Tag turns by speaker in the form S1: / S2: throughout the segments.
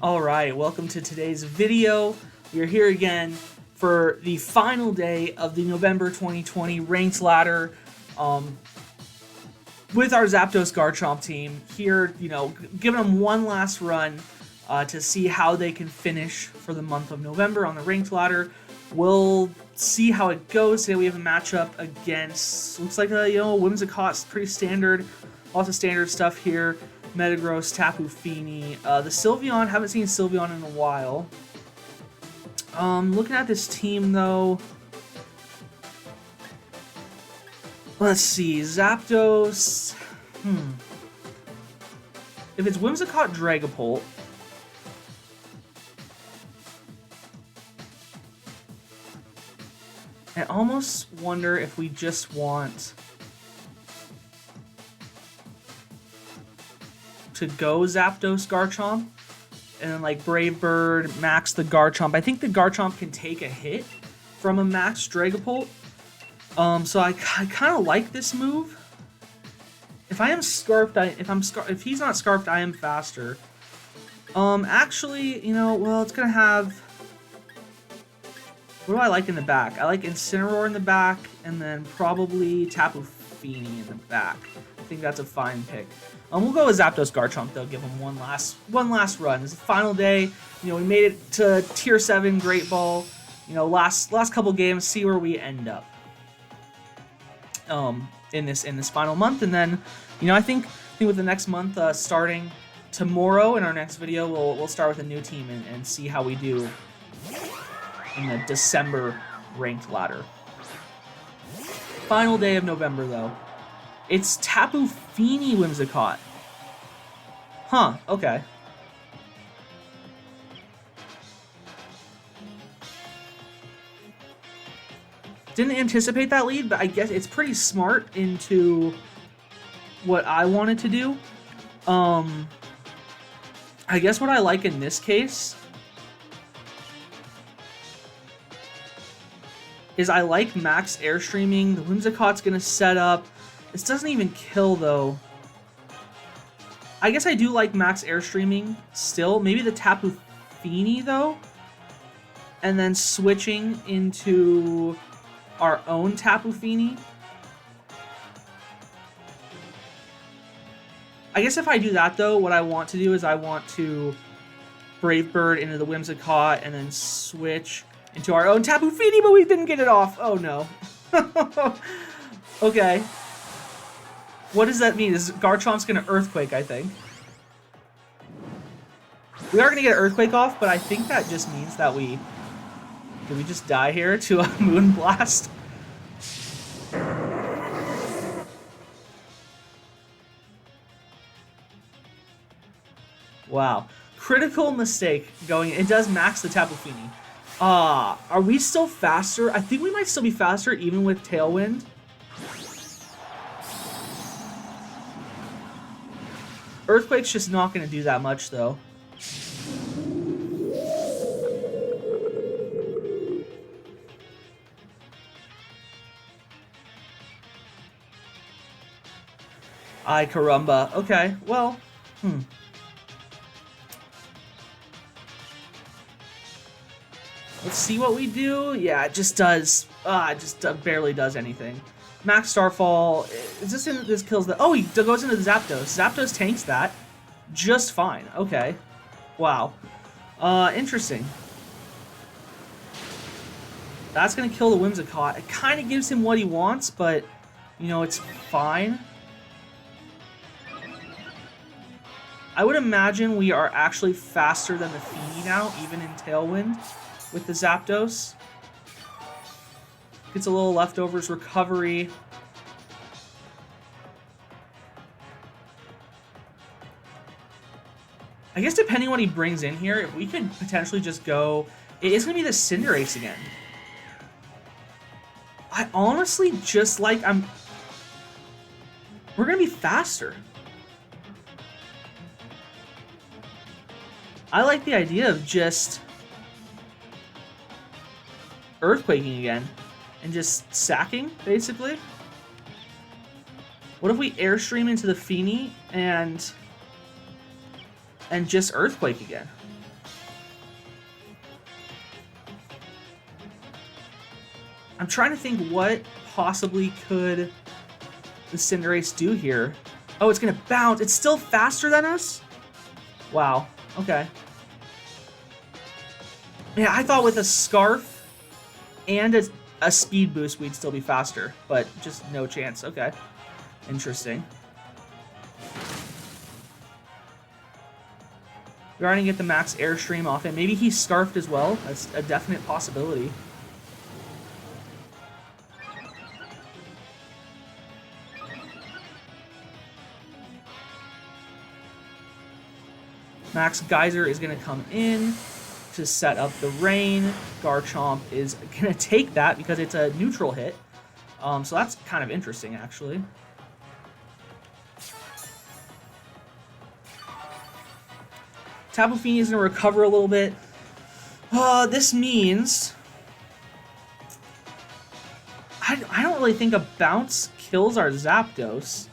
S1: Alright, welcome to today's video. We are here again for the final day of the November 2020 Ranked Ladder with our Zapdos Garchomp team. Here, giving them one last run to see how they can finish for the month of November on the Ranked Ladder. We'll see how it goes. Today we have a matchup against, looks like Whimsicott, pretty standard, lots of standard stuff here. Metagross, Tapu Fini, the Sylveon, haven't seen Sylveon in a while. Looking at this team though, let's see, Zapdos, if it's Whimsicott, Dragapult, I almost wonder if we just want to go Zapdos Garchomp and then like Brave Bird, max the Garchomp. I think the Garchomp can take a hit from a max Dragapult. So I kind of like this move. If I am Scarfed, if he's not Scarfed, I am faster. Actually, well, it's gonna have. What do I like in the back? I like Incineroar in the back, and then probably Tapu Fini in the back. I think that's a fine pick. We'll go with Zapdos Garchomp though. Give him one last run. It's the final day. We made it to Tier 7 Great Ball. Last couple games. See where we end up. In this final month, and then I think with the next month starting tomorrow in our next video, we'll start with a new team and see how we do in the December Ranked Ladder. Final day of November though. It's Tapu Fini Whimsicott. Huh, okay. Didn't anticipate that lead, but I guess it's pretty smart into what I wanted to do. I guess what I like in this case is I like max airstreaming. The Whimsicott's gonna set up. This doesn't even kill though. I guess I do like max airstreaming still. Maybe the Tapu Fini though. And then switching into our own Tapu Fini. I guess if I do that though, what I want to do is I want to Brave Bird into the Whimsicott and then switch into our own Tapu Fini, but we didn't get it off. Oh no. Okay. What does that mean? Is Garchomp's gonna Earthquake, I think. We are gonna get an Earthquake off, but I think that just means that did we just die here to a Moonblast? Wow. Critical mistake going. It does max the Tapu Fini. Are we still faster? I think we might still be faster even with Tailwind. Earthquake's just not going to do that much though. Ay, caramba. Okay, well, Let's see what we do. Yeah, it just does. It just barely does anything. Max Starfall. Is this in this kills the? Oh, he goes into the Zapdos. Zapdos tanks that just fine. Okay. Wow. Interesting. That's gonna kill the Whimsicott. It kind of gives him what he wants, but it's fine. I would imagine we are actually faster than the Fini now, even in Tailwind, with the Zapdos. Gets a little leftovers recovery. I guess depending on what he brings in here, if we could potentially just go... It is going to be the Cinderace again. I honestly just like... We're going to be faster. I like the idea of just Earthquaking again and just sacking, basically. What if we Airstream into the Fini and just Earthquake again? I'm trying to think what possibly could the Cinderace do here. Oh, it's gonna bounce. It's still faster than us? Wow. Okay. Yeah, I thought with a Scarf and a speed boost, we'd still be faster, but just no chance. Okay. Interesting. We're going to get the max Airstream off him. Maybe he's Scarfed as well. That's a definite possibility. Max Geyser is going to come in to set up the rain. Garchomp is going to take that because it's a neutral hit. So that's kind of interesting, actually. Tapu Fini is going to recover a little bit. This means... I don't really think a bounce kills our Zapdos.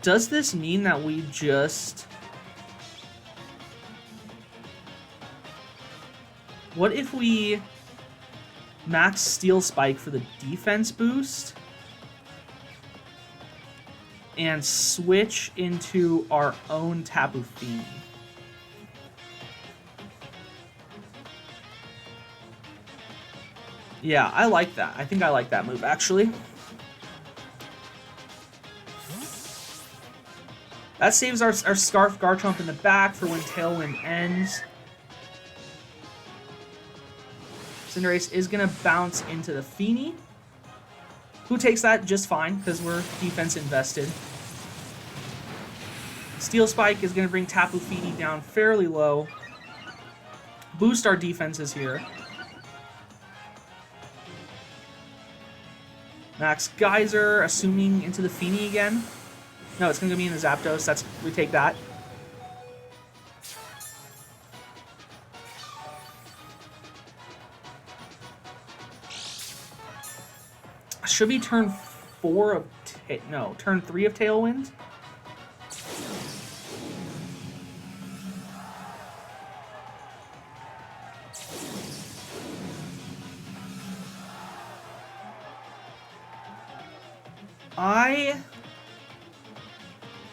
S1: Does this mean that we just... What if we max Steel Spike for the defense boost and switch into our own Tapu Fini? Yeah, I like that. I think I like that move, actually. That saves our Scarf Garchomp in the back for when Tailwind ends. Cinderace is going to bounce into the Fini, who takes that just fine because we're defense invested. Steel Spike is going to bring Tapu Fini down fairly low. Boost our defenses here. Max Geyser, assuming into the Fini again. No, it's going to be in the Zapdos. We take that. Should be turn 4 of... turn 3 of Tailwind?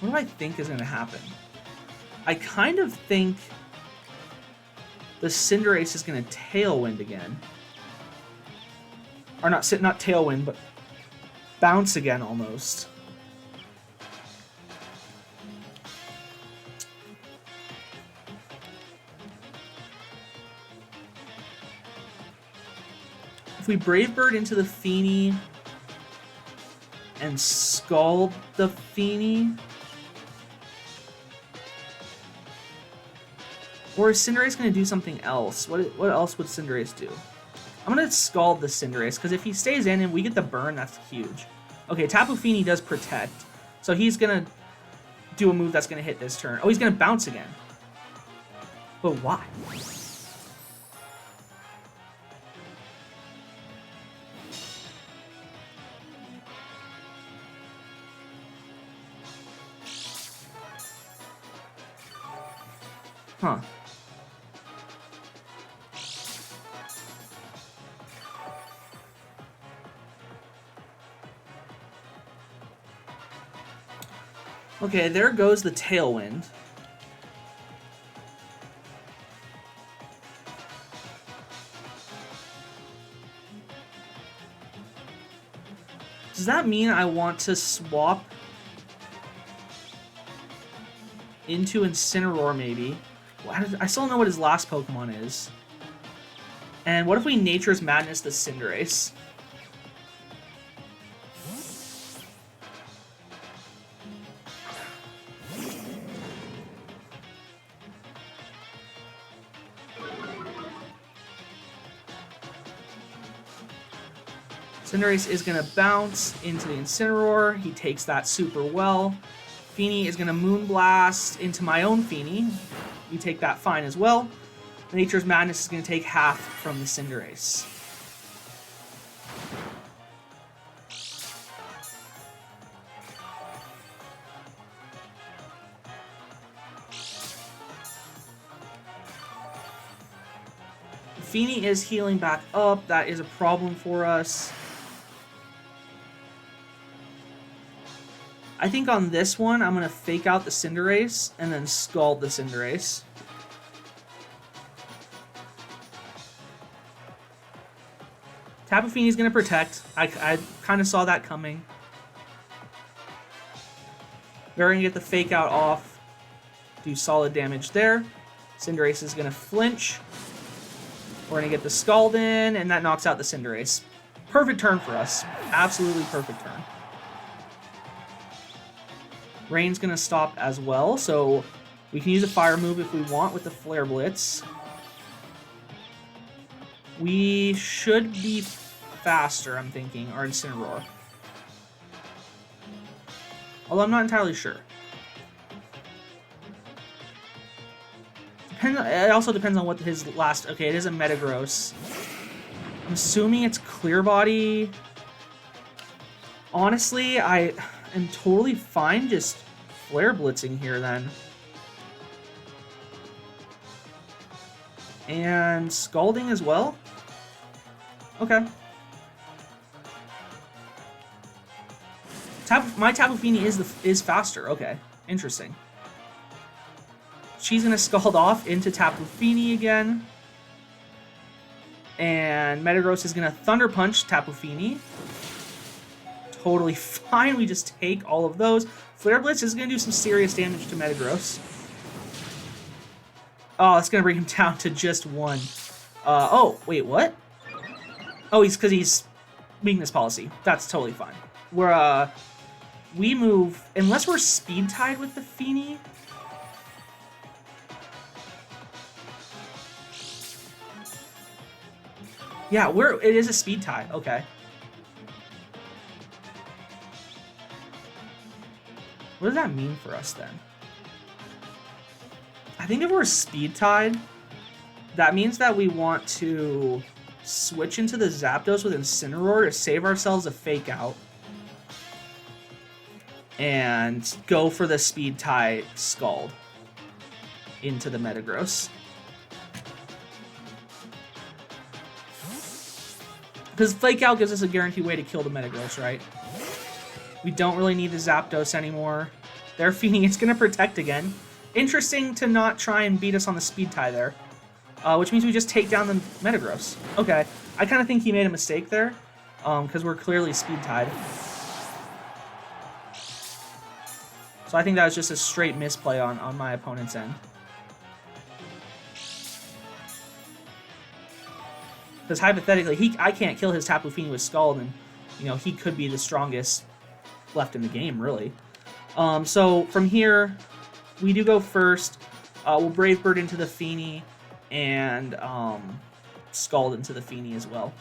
S1: What do I think is going to happen? I kind of think the Cinderace is going to Tailwind again. Or not Tailwind, but bounce again almost. If we Brave Bird into the Fini and Scald the Fini, or is Cinderace going to do something else? What else would Cinderace do? I'm going to Scald the Cinderace, because if he stays in and we get the burn, that's huge. Okay, Tapu Fini does protect, so he's going to do a move that's going to hit this turn. Oh, he's going to bounce again. But why? Huh. Okay, there goes the Tailwind. Does that mean I want to swap into Incineroar, maybe? I still don't know what his last Pokemon is. And what if we Nature's Madness the Cinderace? Cinderace is going to bounce into the Incineroar. He takes that super well. Fini is going to Moonblast into my own Fini. We take that fine as well. Nature's Madness is going to take half from the Cinderace. Feeny is healing back up. That is a problem for us. I think on this one, I'm going to fake out the Cinderace and then Scald the Cinderace. Tapu Fini is going to protect. I kind of saw that coming. We're going to get the fake out off. Do solid damage there. Cinderace is going to flinch. We're going to get the Scald in, and that knocks out the Cinderace. Perfect turn for us. Absolutely perfect turn. Rain's going to stop as well, so we can use a fire move if we want with the Flare Blitz. We should be faster, I'm thinking, or Incineroar. Although I'm not entirely sure. It also depends on what his last... Okay, it is a Metagross. I'm assuming it's Clear Body. Honestly, I am totally fine just Flare Blitzing here then. And Scalding as well? Okay. My Tapu Fini is faster. Okay, interesting. She's going to Scald off into Tapu Fini again. And Metagross is going to Thunder Punch Tapu Fini. Totally fine. We just take all of those. Flare Blitz is going to do some serious damage to Metagross. Oh, it's going to bring him down to just one. Oh, wait, what? Oh, because he's weakness policy. That's totally fine. We move, unless we're speed tied with the Fini. Yeah, it is a speed tie. Okay. What does that mean for us then? I think if we're speed tied, that means that we want to switch into the Zapdos with Incineroar to save ourselves a fake out. And go for the speed tie Scald into the Metagross. Because Fake Out gives us a guaranteed way to kill the Metagross, right? We don't really need the Zapdos anymore. They're feeding. It's going to protect again. Interesting to not try and beat us on the speed tie there. Which means we just take down the Metagross. Okay. I kind of think he made a mistake there. Because we're clearly speed tied. So I think that was just a straight misplay on my opponent's end. Because hypothetically, I can't kill his Tapu Fini with Scald, and he could be the strongest left in the game, really. So from here, we do go first. We'll Brave Bird into the Fini, and Scald into the Fini as well.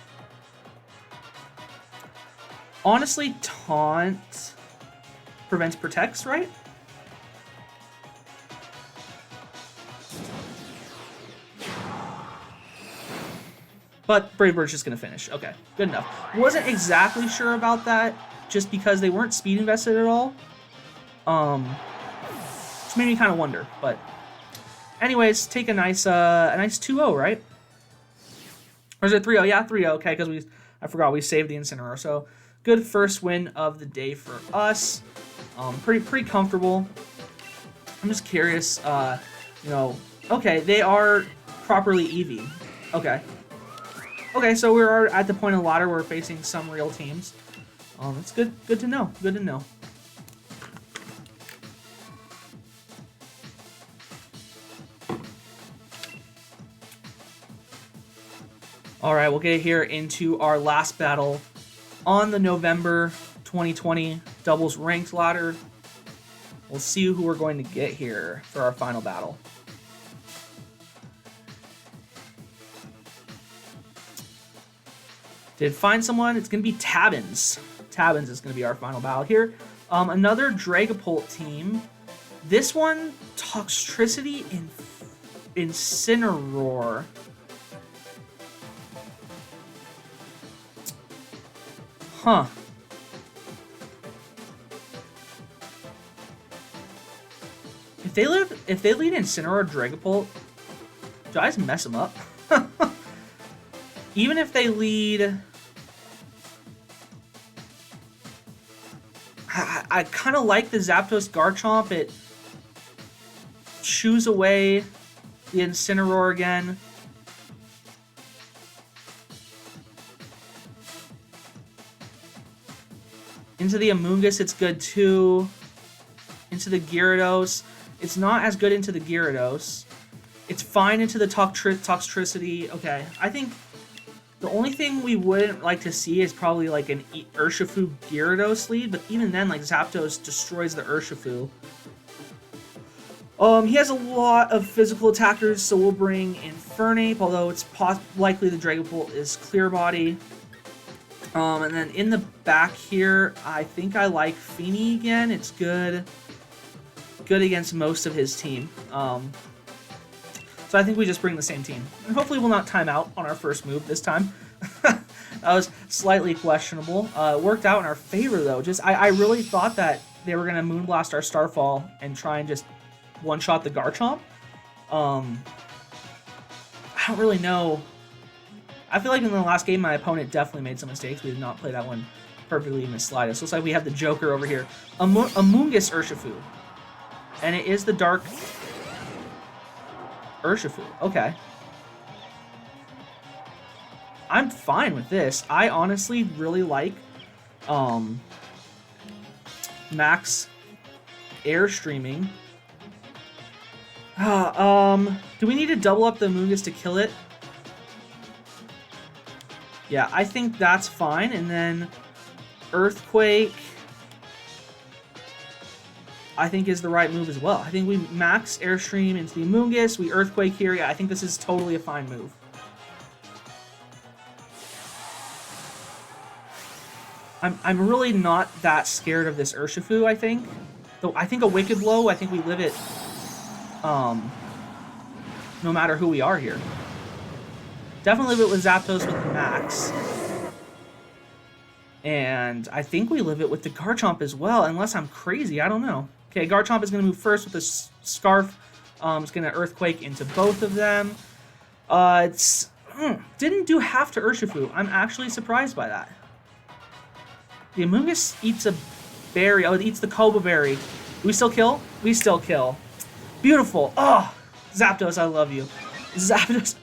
S1: Honestly, Taunt prevents protects, right? But Brave Bird's just going to finish. Okay, good enough. Wasn't exactly sure about that, just because they weren't speed invested at all. Which made me kind of wonder. But anyways, take a nice 2-0, right? Or is it 3-0? Yeah, 3-0. Okay, because I forgot we saved the Incineroar. So good first win of the day for us. Pretty comfortable. I'm just curious. Okay, they are properly EV. Okay. Okay, so we're at the point of the ladder where we're facing some real teams. It's good to know. Good to know. All right, we'll get here into our last battle on the November 2020 doubles ranked ladder. We'll see who we're going to get here for our final battle. Did find someone? It's going to be Tabbins. Tabbins is going to be our final battle here. Another Dragapult team. This one, Toxtricity in Incineroar. Huh. If they lead Incineroar Dragapult, do I just mess them up? even if they lead... I kind of like the Zapdos Garchomp. It chews away the Incineroar again. Into the Amoonguss, it's good too. Into the Gyarados. It's not as good into the Gyarados. It's fine into the Toxtricity. Okay, I think the only thing we wouldn't like to see is probably like an Urshifu Gyarados lead, but even then, like, Zapdos destroys the Urshifu. He has a lot of physical attackers, so we'll bring Infernape, although it's likely the Dragapult is Clear Body. And then in the back here, I think I like Phishiy again. It's good against most of his team. So I think we just bring the same team. And hopefully we'll not time out on our first move this time. That was slightly questionable. It worked out in our favor, though. I really thought that they were going to Moonblast our Starfall and try and just one-shot the Garchomp. I don't really know. I feel like in the last game, my opponent definitely made some mistakes. We did not play that one perfectly in the slightest. Looks like we have the Joker over here. Amoonguss Urshifu. And it is the Dark... Urshifu. Okay. I'm fine with this. I honestly really like Max Airstreaming. Do we need to double up the Amoonguss to kill it? Yeah, I think that's fine. And then Earthquake, I think, is the right move as well. I think we max Airstream into the Amoonguss. We Earthquake here. Yeah, I think this is totally a fine move. I'm really not that scared of this Urshifu, I think. Though I think a Wicked Blow, I think we live it no matter who we are here. Definitely live it with Zapdos with Max. And I think we live it with the Garchomp as well, unless I'm crazy. I don't know. Okay, Garchomp is going to move first with the Scarf. It's going to Earthquake into both of them. Didn't do half to Urshifu. I'm actually surprised by that. The Amoonguss eats a berry. Oh, it eats the Koba Berry. Do we still kill? We still kill. Beautiful. Oh, Zapdos, I love you. Zapdos.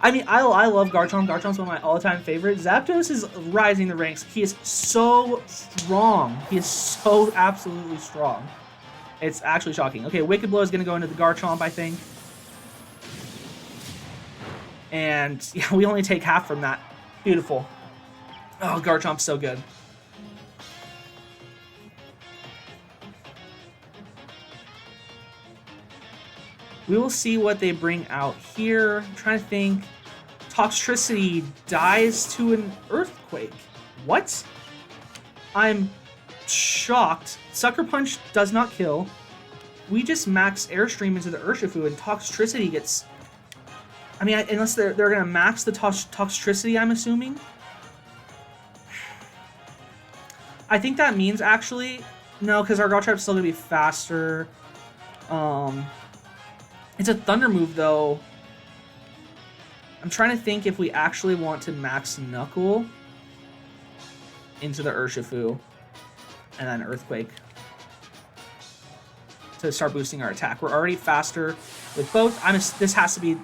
S1: I mean, I love Garchomp. Garchomp's one of my all-time favorites. Zapdos is rising the ranks. He is so strong. He is so absolutely strong. It's actually shocking. Okay, Wicked Blow is going to go into the Garchomp, I think. And yeah, we only take half from that. Beautiful. Oh, Garchomp's so good. We will see what they bring out here. I'm trying to think. Toxtricity dies to an Earthquake. What? I'm shocked. Sucker Punch does not kill. We just max Airstream into the Urshifu and Toxtricity gets... I mean, unless they're going to max the Toxtricity, I'm assuming. I think that means, actually... No, because our Garchomp's still going to be faster. It's a Thunder move, though. I'm trying to think if we actually want to max Knuckle into the Urshifu and then Earthquake to start boosting our attack. We're already faster with both. This has to be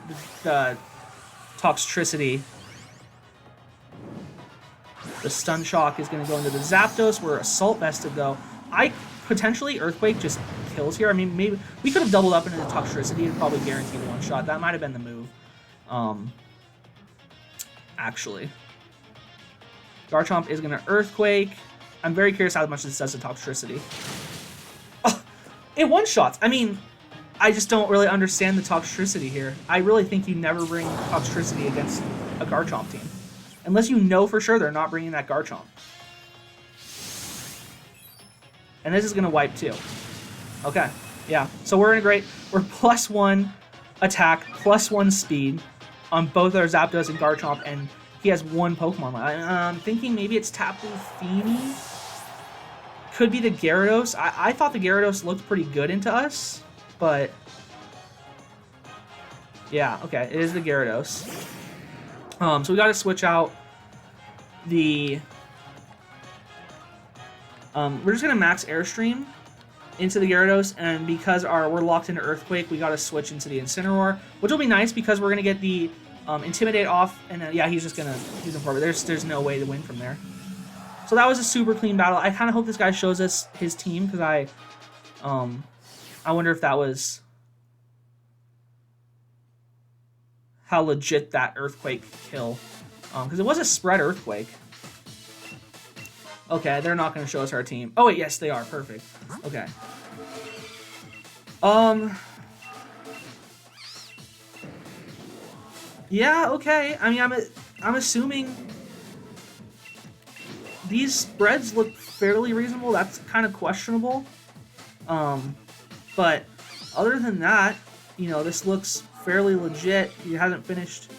S1: the Toxtricity. The Stun Shock is going to go into the Zapdos. We're Assault Vested, though. Potentially Earthquake just kills here. I mean, maybe we could have doubled up into the Toxtricity and probably guaranteed one shot. That might have been the move. Actually. Garchomp is going to Earthquake. I'm very curious how much this does to Toxtricity. Oh, it one-shots. I mean, I just don't really understand the Toxtricity here. I really think you never bring Toxtricity against a Garchomp team. Unless you know for sure they're not bringing that Garchomp. And this is going to wipe too. Okay, yeah. So we're in a great... We're +1 attack, +1 speed on both our Zapdos and Garchomp, and he has one Pokemon left. I'm thinking maybe it's Tapu Fini. Could be the Gyarados. I thought the Gyarados looked pretty good into us, but... Yeah, okay, it is the Gyarados. So we got to switch out the... we're just going to max Airstream into the Gyarados, and because we're locked into Earthquake, we got to switch into the Incineroar, which will be nice because we're going to get the Intimidate off, and yeah, he's going forward. There's no way to win from there. So that was a super clean battle. I kind of hope this guy shows us his team, because I wonder if that was how legit that Earthquake kill, because it was a spread Earthquake. Okay, they're not going to show us our team. Oh wait, yes, they are. Perfect. Okay. Yeah, okay. I mean, I'm assuming these spreads look fairly reasonable. That's kind of questionable. But other than that, you know, this looks fairly legit. He hasn't finished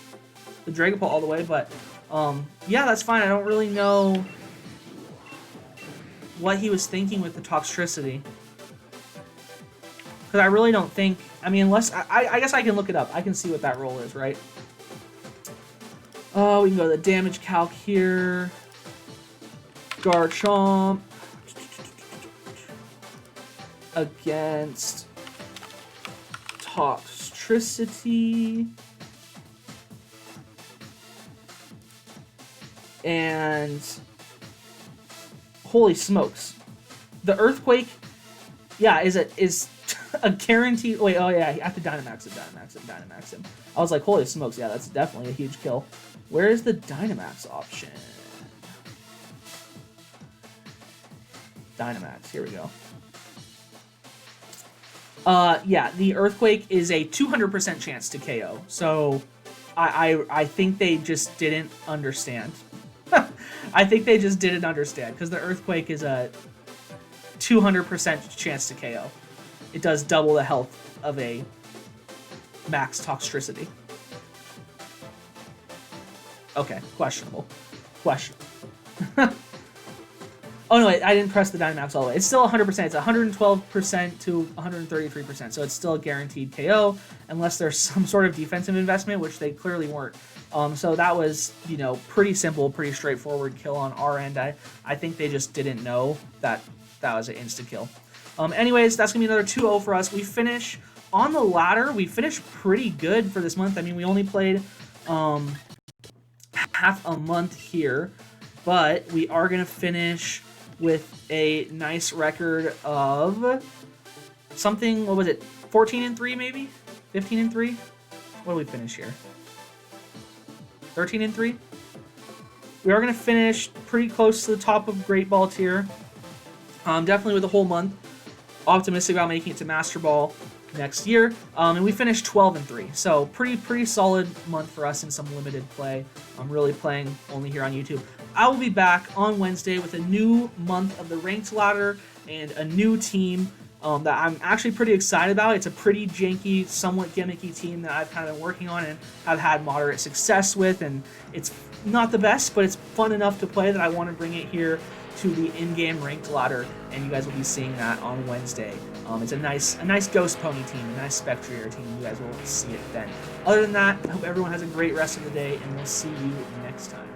S1: the Dragapult all the way, but yeah, that's fine. I don't really know what he was thinking with the Toxtricity, because I really don't think, I mean, unless I guess I can look it up. I can see what that roll is, right? Oh, we can go to the damage calc here. Garchomp against Toxtricity. And holy smokes, the Earthquake, yeah, is a guaranteed. Wait, oh yeah, I have to Dynamax him. I was like, holy smokes, yeah, that's definitely a huge kill. Where is the Dynamax option? Dynamax, here we go. Yeah, the Earthquake is a 200% chance to KO. So I think they just didn't understand. I think they just didn't understand, because the Earthquake is a 200% chance to KO. It does double the health of a max Toxtricity. Okay, questionable. Oh no, I didn't press the Dynamax all the way. It's still 100%. It's 112% to 133%. So it's still a guaranteed KO, unless there's some sort of defensive investment, which they clearly weren't. So that was, you know, pretty simple, pretty straightforward kill on our end. I think they just didn't know that that was an insta-kill. Anyways, that's going to be another 2-0 for us. We finish on the ladder. We finished pretty good for this month. I mean, we only played half a month here, but we are going to finish with a nice record of something, what was it, 14-3 maybe? 15-3? What do we finish here? 13-3? We are going to finish pretty close to the top of Great Ball tier. Definitely with a whole month. Optimistic about making it to Master Ball next year. And we finished 12-3. So pretty solid month for us in some limited play. I'm really playing only here on YouTube. I will be back on Wednesday with a new month of the ranked ladder and a new team that I'm actually pretty excited about. It's a pretty janky, somewhat gimmicky team that I've kind of been working on and have had moderate success with, and it's not the best, but it's fun enough to play that I want to bring it here to the in-game ranked ladder, and you guys will be seeing that on Wednesday. It's a nice Ghost Pony team, a nice Spectrier team. You guys will see it then. Other than that, I hope everyone has a great rest of the day, and we'll see you next time.